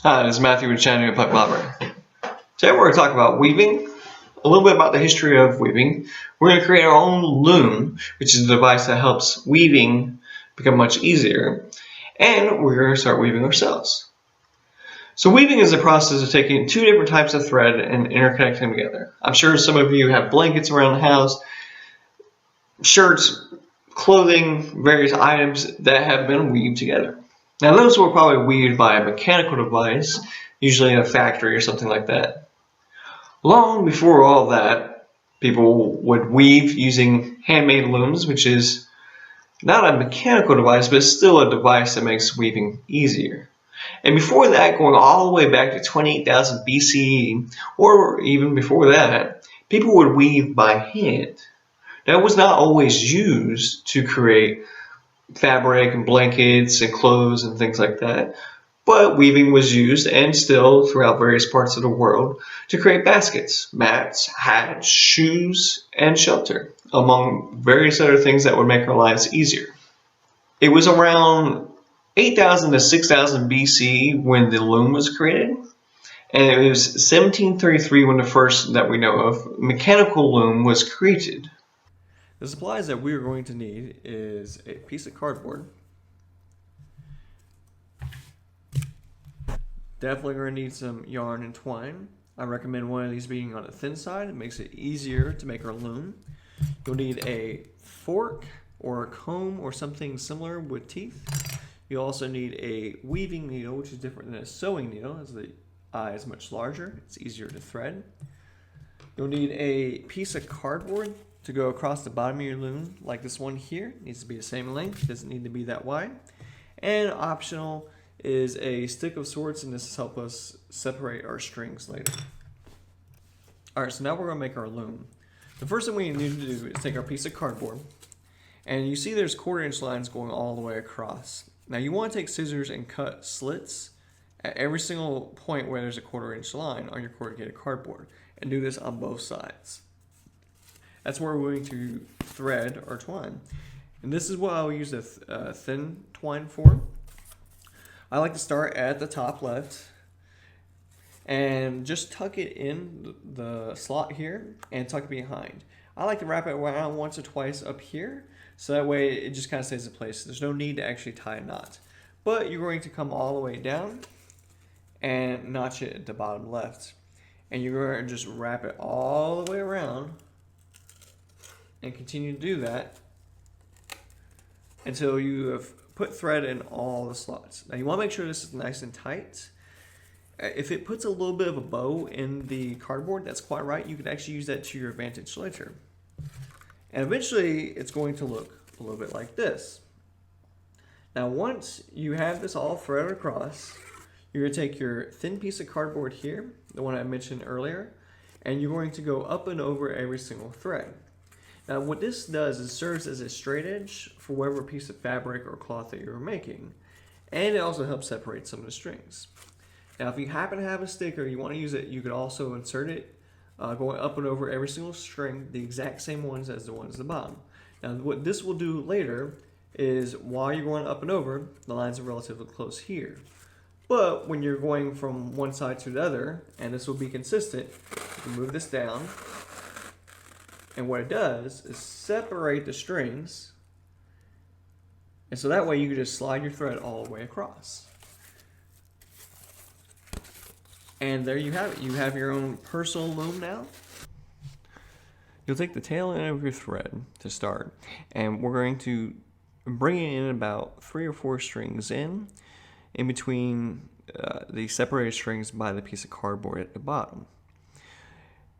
Hi, this is Matthew with Chattanooga Puck Library. Today we're going to talk about weaving, a little bit about the history of weaving. We're going to create our own loom, which is a device that helps weaving become much easier, and we're going to start weaving ourselves. So weaving is the process of taking two different types of thread and interconnecting them together. I'm sure some of you have blankets around the house, shirts, clothing, various items that have been weaved together. Now those were probably weaved by a mechanical device, usually in a factory or something like that. Long before all that, people would weave using handmade looms, which is not a mechanical device, but still a device that makes weaving easier. And before that, going all the way back to 28,000 BCE, or even before that, people would weave by hand. Now, it was not always used to create fabric and blankets and clothes and things like that, but weaving was used and still throughout various parts of the world to create baskets, mats, hats, shoes, and shelter, among various other things that would make our lives easier. It was around 8,000 to 6,000 BC when the loom was created, and it was 1733 when the first that we know of mechanical loom was created. The supplies that we are going to need is a piece of cardboard. Definitely going to need some yarn and twine. I recommend one of these being on the thin side. It makes it easier to make our loom. You'll need a fork or a comb or something similar with teeth. You'll also need a weaving needle, which is different than a sewing needle, as the eye is much larger. It's easier to thread. You'll need a piece of cardboard to go across the bottom of your loom, like this one here. It needs to be the same length, it doesn't need to be that wide. And optional is a stick of sorts, and this will help us separate our strings later. Alright, so now we're going to make our loom. The first thing we need to do is take our piece of cardboard, and you see there's 1/4-inch lines going all the way across. Now you want to take scissors and cut slits at every single point where there's a 1/4-inch line on your corrugated cardboard, and do this on both sides. That's where we're going to thread our twine. And this is what I'll use a thin twine for. I like to start at the top left and just tuck it in the slot here and tuck it behind. I like to wrap it around once or twice up here, so that way it just kind of stays in place. There's no need to actually tie a knot. But you're going to come all the way down and notch it at the bottom left. And you're going to just wrap it all the way around and continue to do that until you have put thread in all the slots. Now you want to make sure this is nice and tight. If it puts a little bit of a bow in the cardboard, that's quite right. You can actually use that to your advantage later. And eventually it's going to look a little bit like this. Now once you have this all threaded across, you're going to take your thin piece of cardboard here, the one I mentioned earlier, and you're going to go up and over every single thread. Now what this does is serves as a straight edge for whatever piece of fabric or cloth that you're making, and it also helps separate some of the strings. Now if you happen to have a sticker, you want to use it, you could also insert it going up and over every single string, the exact same ones as the ones at the bottom. Now what this will do later is while you're going up and over, the lines are relatively close here. But when you're going from one side to the other, and this will be consistent, you can move this down. And what it does is separate the strings. And so that way you can just slide your thread all the way across. And there you have it. You have your own personal loom now. You'll take the tail end of your thread to start, and we're going to bring it in about 3 or 4 strings in between the separated strings by the piece of cardboard at the bottom.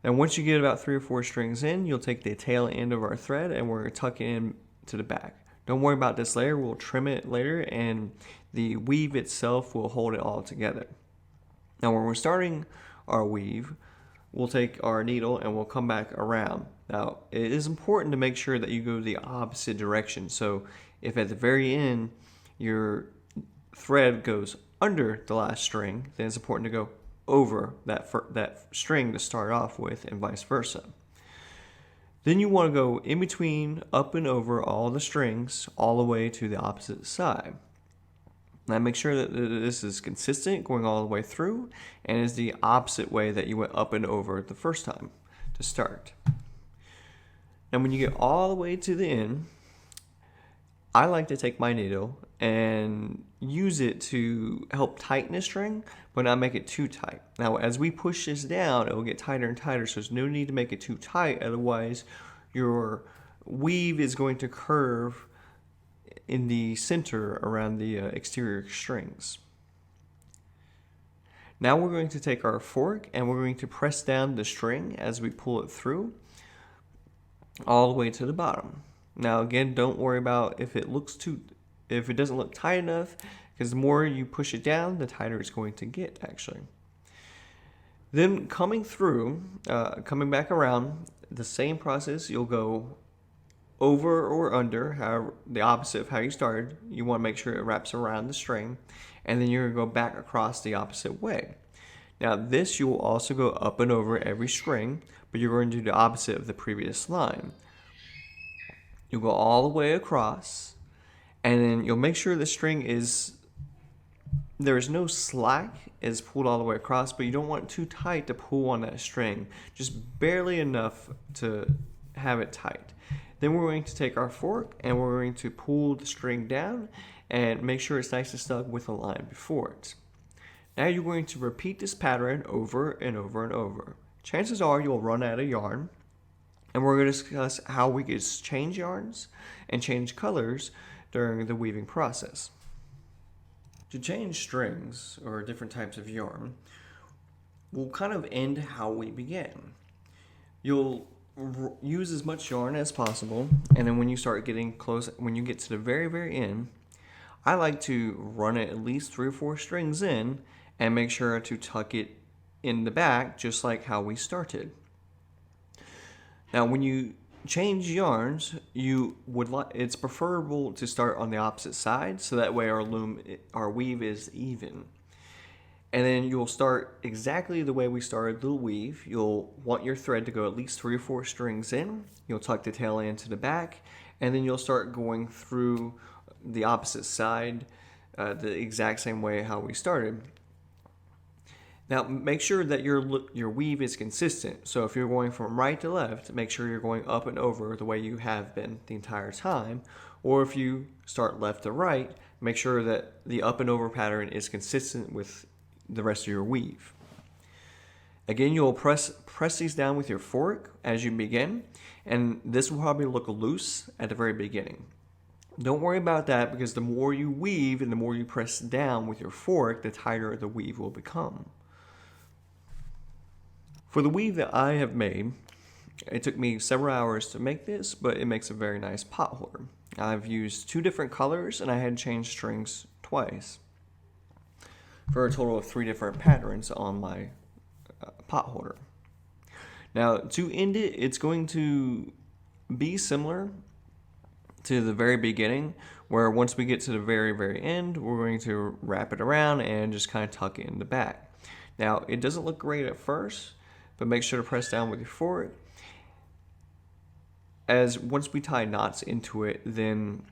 And once you get about 3 or 4 strings in, you'll take the tail end of our thread and we're going to tuck it in to the back. Don't worry about this later, we'll trim it later, and the weave itself will hold it all together. Now when we're starting our weave, we'll take our needle and we'll come back around. Now it is important to make sure that you go the opposite direction. So if at the very end your thread goes under the last string, then it's important to go over that string to start off with, and vice versa. Then you want to go in between, up and over all the strings, all the way to the opposite side. Now make sure that this is consistent going all the way through and is the opposite way that you went up and over the first time to start. Now when you get all the way to the end, I like to take my needle and use it to help tighten a string, but not make it too tight. Now as we push this down, it will get tighter and tighter, so there's no need to make it too tight, otherwise your weave is going to curve in the center around the exterior strings. Now we're going to take our fork and we're going to press down the string as we pull it through all the way to the bottom. Now again, don't worry about if it doesn't look tight enough, because the more you push it down, the tighter it's going to get actually. Then coming back around, the same process, you'll go over or under, the opposite of how you started. You want to make sure it wraps around the string, and then you're going to go back across the opposite way. Now this, you will also go up and over every string, but you're going to do the opposite of the previous line. You'll go all the way across, and then you'll make sure the string there is no slack, is pulled all the way across, but you don't want it too tight to pull on that string, just barely enough to have it tight. Then we're going to take our fork and we're going to pull the string down and make sure it's nice and snug with the line before it. Now you're going to repeat this pattern over and over and over. Chances are you'll run out of yarn, and we're going to discuss how we can change yarns and change colors during the weaving process. To change strings or different types of yarn, we'll kind of end how we began. You'll use as much yarn as possible, and then when you start getting close, when you get to the very, very end, I like to run it at least 3 or 4 strings in and make sure to tuck it in the back, just like how we started. Now when you change yarns, it's preferable to start on the opposite side, so that way our weave is even. And then you'll start exactly the way we started the weave. You'll want your thread to go at least 3 or 4 strings in. You'll tuck the tail end to the back, and then you'll start going through the opposite side the exact same way how we started. Now make sure that your weave is consistent. So if you're going from right to left, make sure you're going up and over the way you have been the entire time. Or if you start left to right, make sure that the up and over pattern is consistent with the rest of your weave. Again, you'll press these down with your fork as you begin, and this will probably look loose at the very beginning. Don't worry about that, because the more you weave and the more you press down with your fork, the tighter the weave will become. For the weave that I have made, it took me several hours to make this, but it makes a very nice pot holder. I've used 2 different colors, and I had to change strings twice, for a total of 3 different patterns on my pot holder. Now to end it, it's going to be similar to the very beginning, where once we get to the very, very end, we're going to wrap it around and just kind of tuck it in the back. Now it doesn't look great at first, but make sure to press down with your fork. As once we tie knots into it, then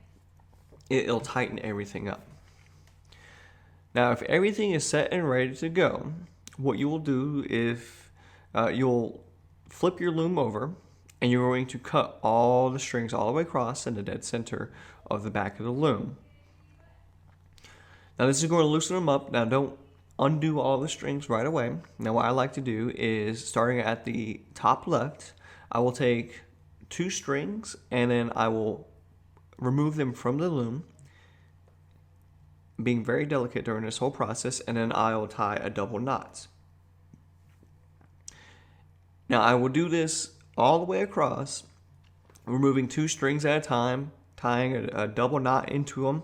it'll tighten everything up. Now if everything is set and ready to go, what you will do is you'll flip your loom over, and you're going to cut all the strings all the way across in the dead center of the back of the loom. Now this is going to loosen them up. Now don't undo all the strings right away. Now what I like to do is, starting at the top left, I will take 2 strings and then I will remove them from the loom, being very delicate during this whole process, and then I will tie a double knot. Now I will do this all the way across, removing 2 strings at a time, tying a double knot into them.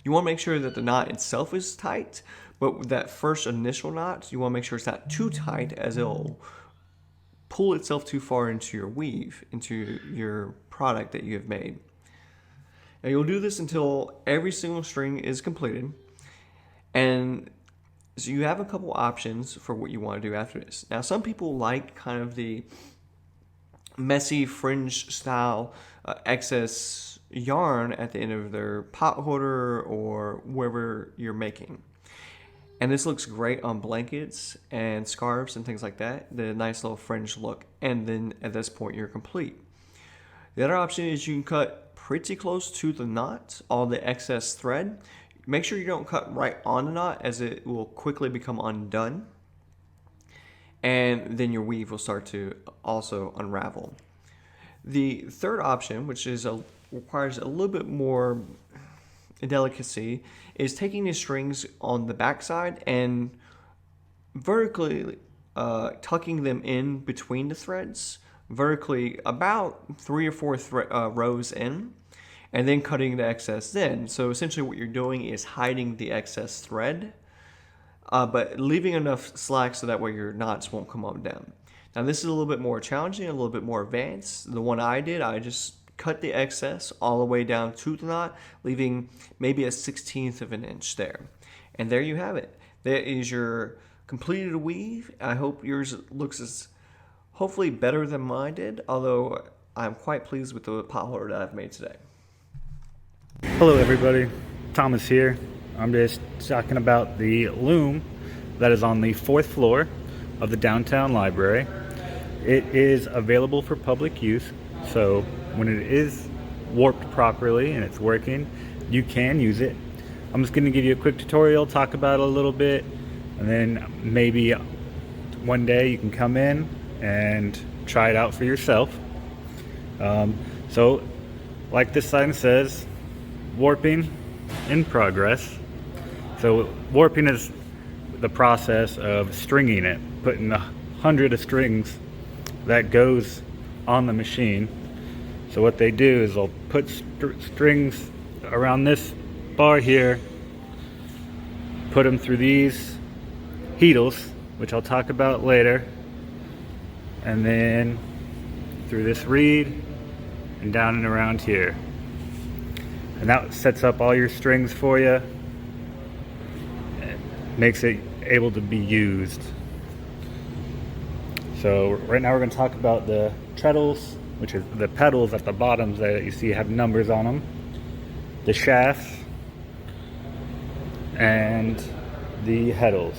You want to make sure that the knot itself is tight, but that first initial knot, you want to make sure it's not too tight, as it'll pull itself too far into your weave, into your product that you have made. Now you'll do this until every single string is completed, and so you have a couple options for what you want to do after this. Now some people like kind of the messy fringe style excess yarn at the end of their pot holder or wherever you're making. And this looks great on blankets and scarves and things like that, the nice little fringe look. And then at this point, you're complete. The other option is you can cut pretty close to the knot, all the excess thread. Make sure you don't cut right on the knot, as it will quickly become undone. And then your weave will start to also unravel. The third option, which requires a little bit more delicacy, is taking the strings on the backside and vertically tucking them in between the threads, vertically about 3 or 4 rows in, and then cutting the excess in. So essentially what you're doing is hiding the excess thread, but leaving enough slack so that way your knots won't come undone. Now this is a little bit more challenging, a little bit more advanced. The one I did, I just cut the excess all the way down to the knot, leaving maybe a 1/16 of an inch there. And there you have it. There is your completed weave. I hope yours looks as hopefully better than mine did, although I'm quite pleased with the pot holder that I've made today. Hello everybody, Thomas here. I'm just talking about the loom that is on the 4th floor of the downtown library. It is available for public use, so when it is warped properly and it's working, you can use it. I'm just going to give you a quick tutorial, talk about it a little bit, and then maybe one day you can come in and try it out for yourself. So like this sign says, warping in progress. So warping is the process of stringing it, putting 100 of strings that goes on the machine. So what they do is they'll put strings around this bar here, put them through these heedles, which I'll talk about later, and then through this reed and down and around here. And that sets up all your strings for you. It makes it able to be used. So right now we're going to talk about the treadles, which is the pedals at the bottoms that you see have numbers on them, the shafts, and the heddles.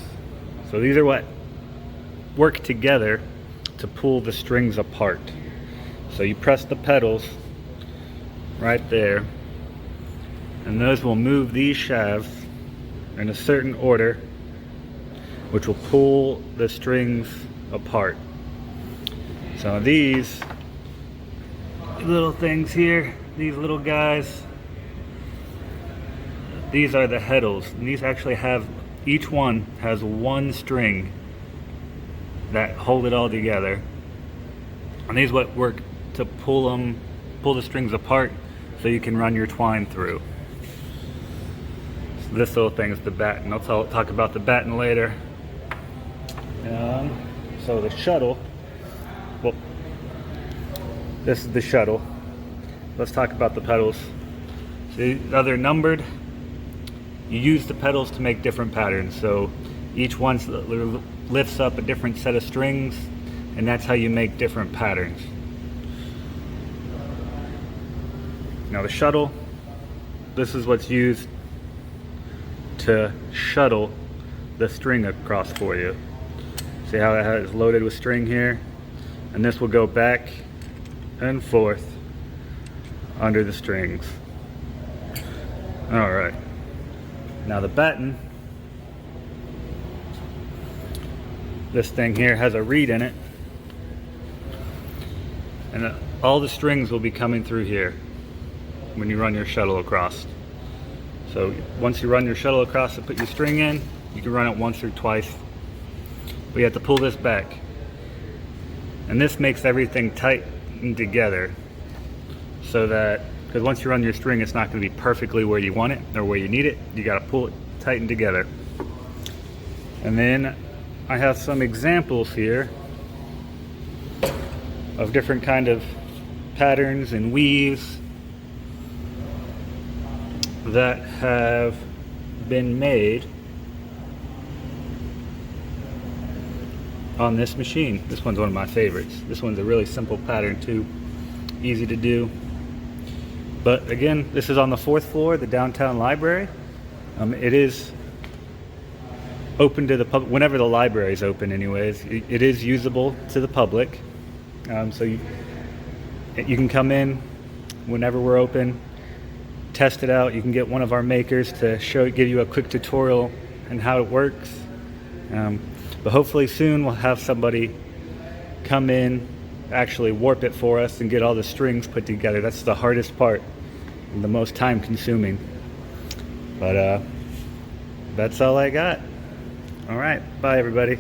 So these are what work together to pull the strings apart. So you press the pedals right there, and those will move these shafts in a certain order, which will pull the strings apart. So these little things here, these little guys, these are the heddles, and these actually have, each one has one string that hold it all together, and these what work to pull the strings apart so you can run your twine through. So this little thing is the batten. I'll talk about the batten later. So the shuttle, well, this is the shuttle. Let's talk about the pedals. See, now they're numbered. You use the pedals to make different patterns. So each one lifts up a different set of strings, and that's how you make different patterns. Now the shuttle, this is what's used to shuttle the string across for you. See how it has loaded with string here? And this will go back and forth under the strings. All right. Now the batten, this thing here has a reed in it, and all the strings will be coming through here when you run your shuttle across. So once you run your shuttle across and put your string in, you can run it once or twice, but you have to pull this back. And this makes everything tighten together, so that, because once you run your string, it's not going to be perfectly where you want it or where you need it. You got to pull it tighten together. And then I have some examples here of different kind of patterns and weaves that have been made on this machine. This one's one of my favorites. This one's a really simple pattern too, easy to do, But again, this is on the 4th floor, the downtown library. It is open to the public whenever the library is open. Anyways, it is usable to the public, so you can come in whenever we're open, test it out. You can get one of our makers to give you a quick tutorial on how it works. But hopefully soon we'll have somebody come in, actually warp it for us and get all the strings put together. That's the hardest part and the most time consuming. But that's all I got. All right, bye everybody.